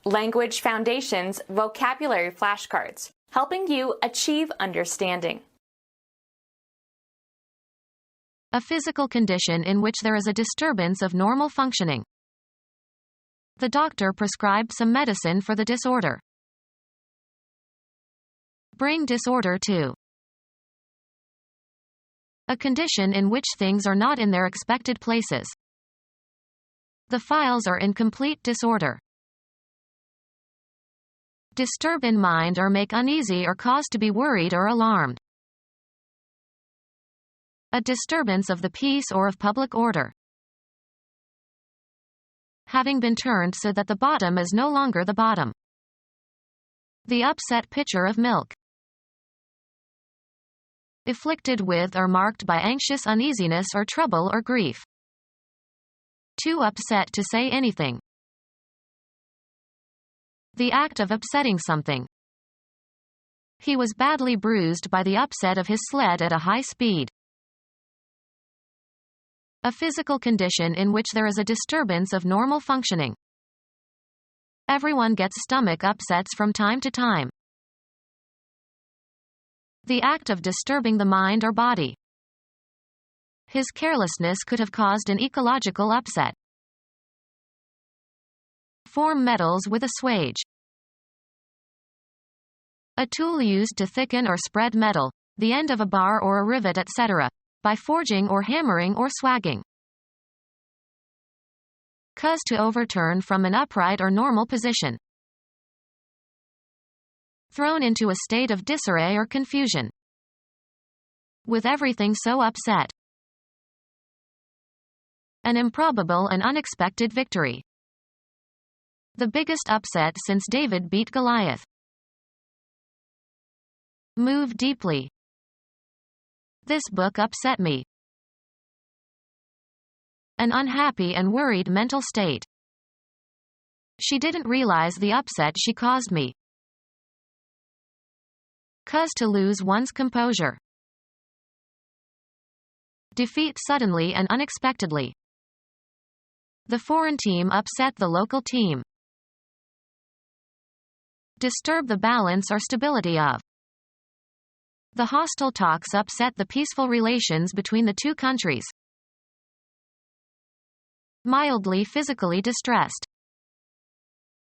Language Foundations Vocabulary Flashcards, helping you achieve understanding. A physical condition in which there is a disturbance of normal functioning. The doctor prescribed some medicine for the disorder. Bring disorder to. A condition in which things are not in their expected places. The files are in complete disorder. Disturb in mind or make uneasy or cause to be worried or alarmed. A disturbance of the peace or of public order. Having been turned so that the bottom is no longer the bottom. The upset pitcher of milk. Afflicted with or marked by anxious uneasiness or trouble or grief. Too upset to say anything. The act of upsetting something. He was badly bruised by the upset of his sled at a high speed. A physical condition in which there is a disturbance of normal functioning. Everyone gets stomach upsets from time to time. The act of disturbing the mind or body. His carelessness could have caused an ecological upset. Form metals with a swage. A tool used to thicken or spread metal, the end of a bar or a rivet, etc., by forging or hammering or swagging. Cause to overturn from an upright or normal position. Thrown into a state of disarray or confusion. With everything so upset. An improbable and unexpected victory. The biggest upset since David beat Goliath. Move deeply. This book upset me. An unhappy and worried mental state. She didn't realize the upset she caused me. Cause to lose one's composure. Defeat suddenly and unexpectedly. The foreign team upset the local team. Disturb the balance or stability of. The hostile talks upset the peaceful relations between the two countries. Mildly physically distressed.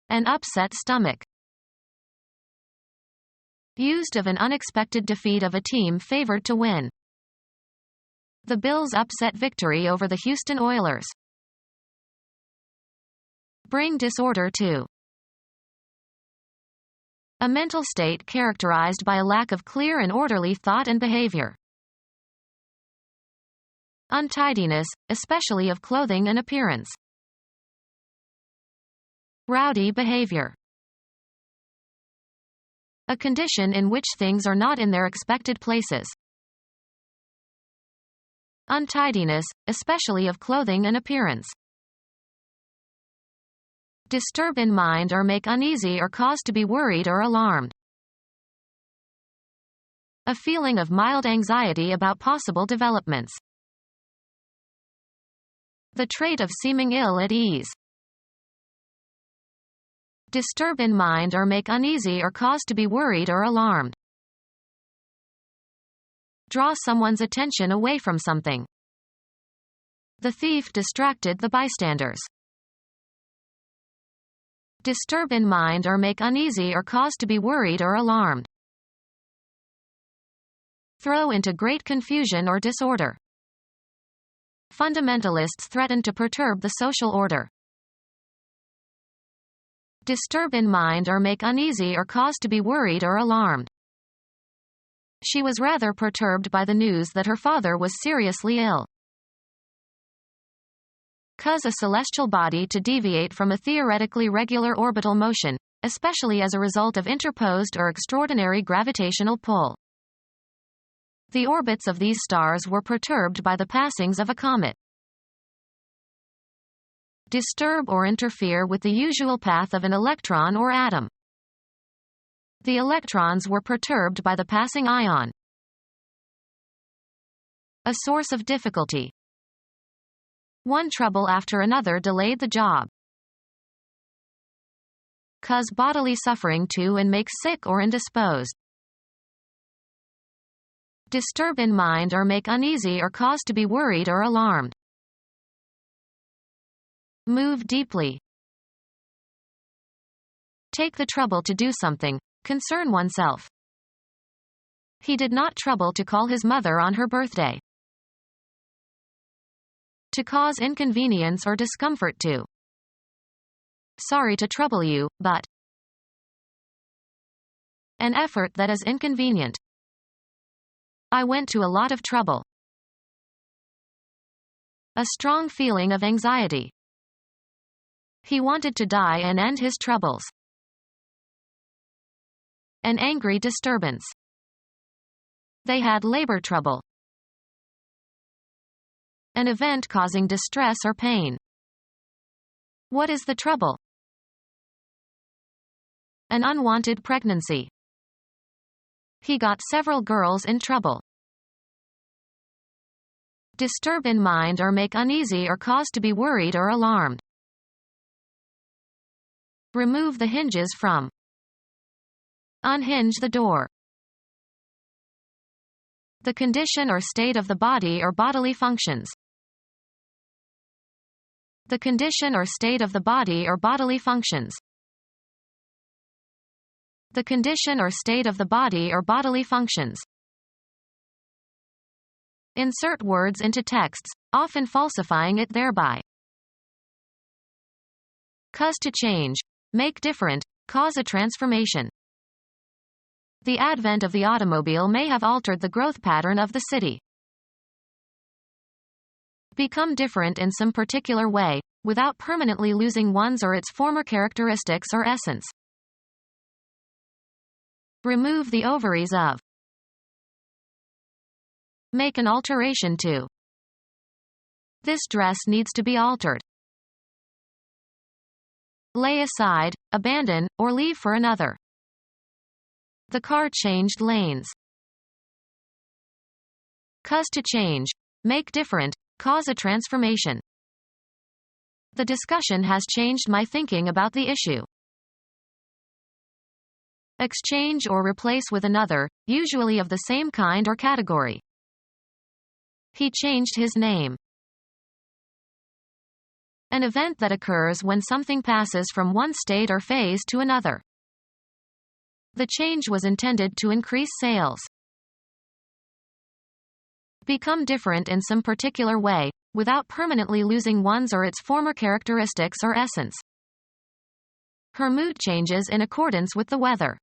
An upset stomach. Used of an unexpected defeat of a team favored to win. The Bills' upset victory over the Houston Oilers. Bring disorder to. A mental state characterized by a lack of clear and orderly thought and behavior. Untidiness, especially of clothing and appearance. Rowdy behavior. A condition in which things are not in their expected places. Untidiness, especially of clothing and appearance. Disturb in mind or make uneasy or cause to be worried or alarmed. A feeling of mild anxiety about possible developments. The trait of seeming ill at ease. Disturb in mind or make uneasy or cause to be worried or alarmed. Draw someone's attention away from something. The thief distracted the bystanders. Disturb in mind or make uneasy or cause to be worried or alarmed. Throw into great confusion or disorder. Fundamentalists threaten to perturb the social order. Disturb in mind or make uneasy or cause to be worried or alarmed. She was rather perturbed by the news that her father was seriously ill. Cause a celestial body to deviate from a theoretically regular orbital motion, especially as a result of interposed or extraordinary gravitational pull. The orbits of these stars were perturbed by the passings of a comet. Disturb or interfere with the usual path of an electron or atom. The electrons were perturbed by the passing ion. A source of difficulty. One trouble after another delayed the job. cause bodily suffering to and make sick or indisposed. Disturb in mind or make uneasy or cause to be worried or alarmed. Move deeply. Take the trouble to do something, concern oneself. He did not trouble to call his mother on her birthday. To cause inconvenience or discomfort to. Sorry to trouble you, but. An effort that is inconvenient. I went to a lot of trouble. A strong feeling of anxiety. He wanted to die and end his troubles. An angry disturbance. They had labor trouble. An event causing distress or pain. What is the trouble? An unwanted pregnancy. He got several girls in trouble. Disturb in mind or make uneasy or cause to be worried or alarmed. Remove the hinges from. Unhinge the door. The condition or state of the body or bodily functions. The condition or state of the body or bodily functions. The condition or state of the body or bodily functions. Insert words into texts, often falsifying it thereby. Cause to change, make different, cause a transformation. The advent of the automobile may have altered the growth pattern of the city. Become different in some particular way, without permanently losing one's or its former characteristics or essence. Remove the ovaries of. Make an alteration to. This dress needs to be altered. Lay aside, abandon, or leave for another. The car changed lanes. Cause to change, make different, cause a transformation. The discussion has changed my thinking about the issue. Exchange or replace with another, usually of the same kind or category. He changed his name. An event that occurs when something passes from one state or phase to another. The change was intended to increase sales. Become different in some particular way, without permanently losing one's or its former characteristics or essence. Her mood changes in accordance with the weather.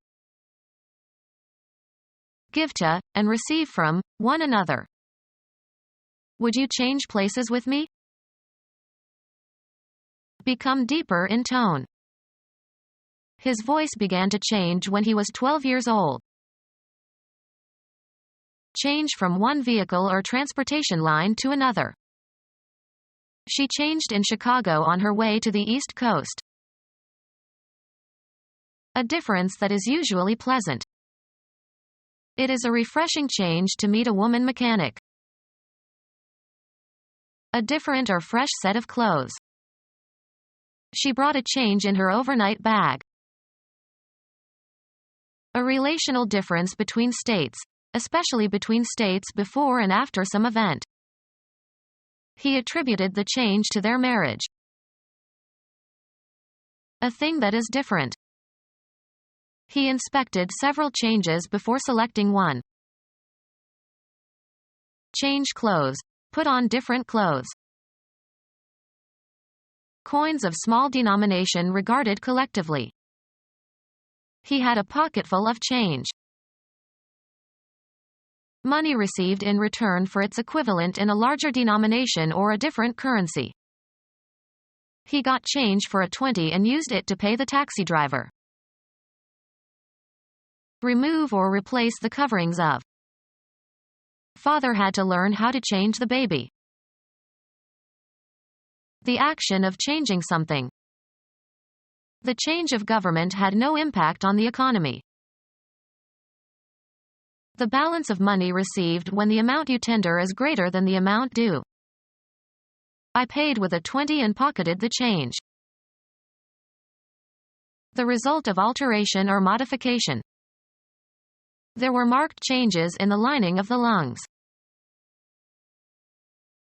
Give to, and receive from, one another. Would you change places with me? Become deeper in tone. His voice began to change when he was 12 years old. Change from one vehicle or transportation line to another. She changed in Chicago on her way to the East Coast. A difference that is usually pleasant. It is a refreshing change to meet a woman mechanic. A different or fresh set of clothes. She brought a change in her overnight bag. A relational difference between states, especially between states before and after some event. He attributed the change to their marriage. A thing that is different. He inspected several changes before selecting one. Change clothes. Put on different clothes. Coins of small denomination regarded collectively. He had a pocketful of change. Money received in return for its equivalent in a larger denomination or a different currency. He got change for a 20 and used it to pay the taxi driver. Remove or replace the coverings of. Father had to learn how to change the baby. The action of changing something. The change of government had no impact on the economy. The balance of money received when the amount you tender is greater than the amount due. I paid with a 20 and pocketed the change. the result of alteration or modification. There were marked changes in the lining of the lungs.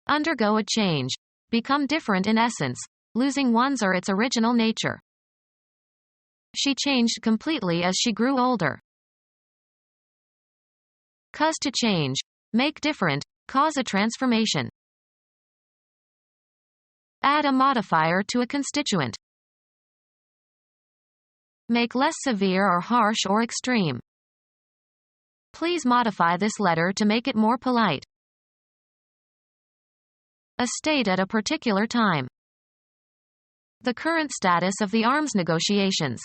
Undergo a change. Become different in essence, losing one's or its original nature. She changed completely as she grew older. Cause to change. Make different, cause a transformation. Add a modifier to a constituent. Make less severe or harsh or extreme. Please modify this letter to make it more polite. A state at a particular time. The current status of the arms negotiations.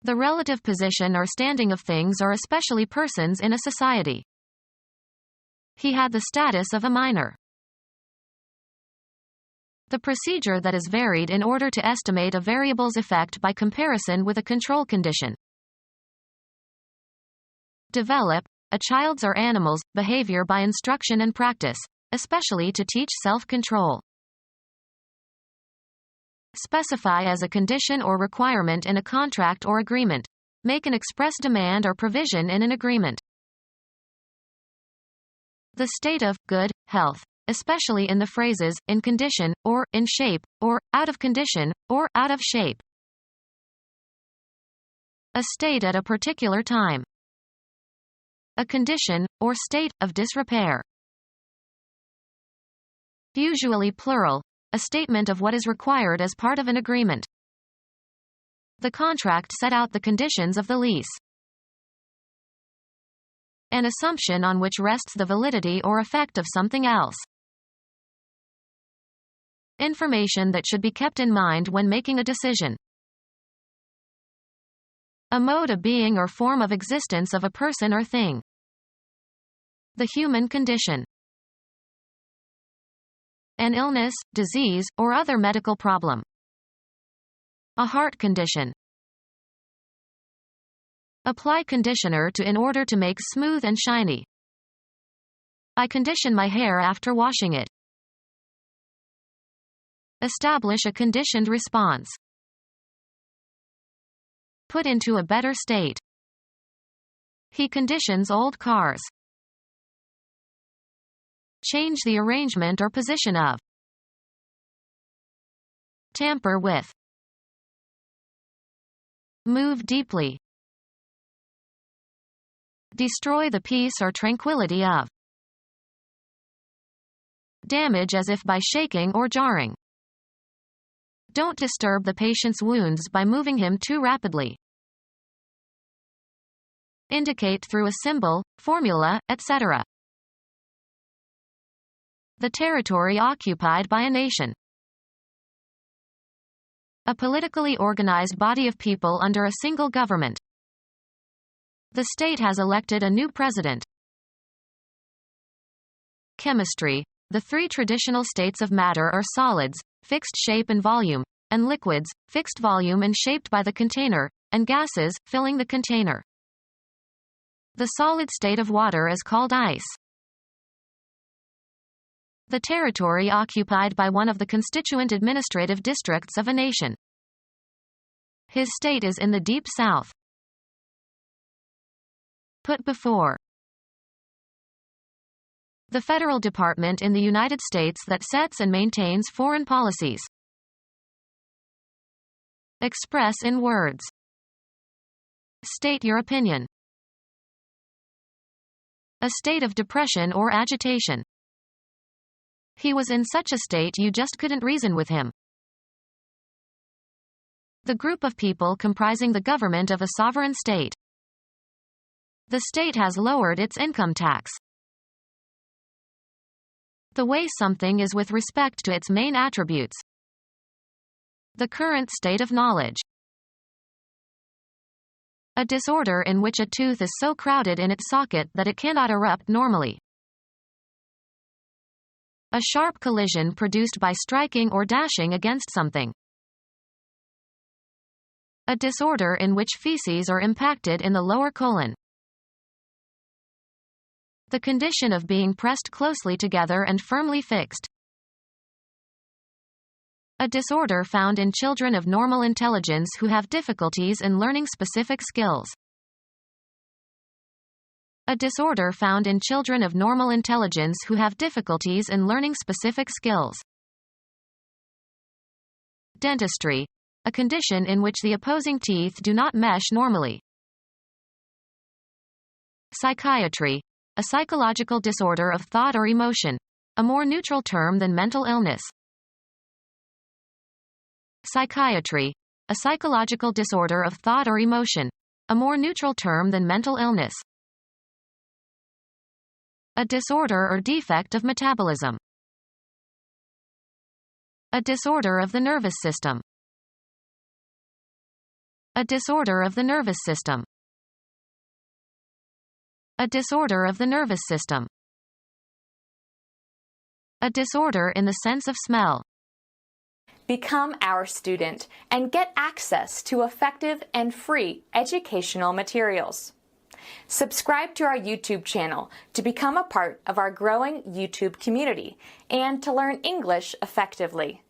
The relative position or standing of things or especially persons in a society. He had the status of a minor. The procedure that is varied in order to estimate a variable's effect by comparison with a control condition. Develop a child's or animal's behavior by instruction and practice, especially to teach self-control. Specify as a condition or requirement in a contract or agreement. Make an express demand or provision in an agreement. The state of good health, especially in the phrases in condition, or in shape, or out of condition, or out of shape. A state at a particular time. A condition, or state, of disrepair. Usually plural, a statement of what is required as part of an agreement. The contract set out the conditions of the lease. An assumption on which rests the validity or effect of something else. Information that should be kept in mind when making a decision. A mode of being or form of existence of a person or thing. The human condition. An illness, disease, or other medical problem. A heart condition. Apply conditioner to in order to make smooth and shiny. I condition my hair after washing it. Establish a conditioned response. Put into a better state. He conditions old cars. Change the arrangement or position of. Tamper with. Move deeply. Destroy the peace or tranquility of. Damage as if by shaking or jarring. Don't disturb the patient's wounds by moving him too rapidly. Indicate through a symbol, formula, etc. The territory occupied by a nation. A politically organized body of people under a single government. The state has elected a new president. Chemistry. The three traditional states of matter are solids, fixed shape and volume, and liquids, fixed volume and shaped by the container, and gases, filling the container. The solid state of water is called ice. The territory occupied by one of the constituent administrative districts of a nation. His state is in the deep south. Put before. The federal department in the United States that sets and maintains foreign policies. Express in words. State your opinion. A state of depression or agitation. He was in such a state you just couldn't reason with him. The group of people comprising the government of a sovereign state. The state has lowered its income tax. The way something is with respect to its main attributes. The current state of knowledge. A disorder in which a tooth is so crowded in its socket that it cannot erupt normally. A sharp collision produced by striking or dashing against something. A disorder in which feces are impacted in the lower colon. The condition of being pressed closely together and firmly fixed. A disorder found in children of normal intelligence who have difficulties in learning specific skills. A disorder found in children of normal intelligence who have difficulties in learning specific skills. Dentistry. A condition in which the opposing teeth do not mesh normally. Psychiatry. A psychological disorder of thought or emotion. A more neutral term than mental illness. Psychiatry. A psychological disorder of thought or emotion. A more neutral term than mental illness. A disorder or defect of metabolism. A disorder of the nervous system. A disorder of the nervous system. A disorder of the nervous system. A disorder in the sense of smell. Become our student and get access to effective and free educational materials. Subscribe to our YouTube channel to become a part of our growing YouTube community and to learn English effectively.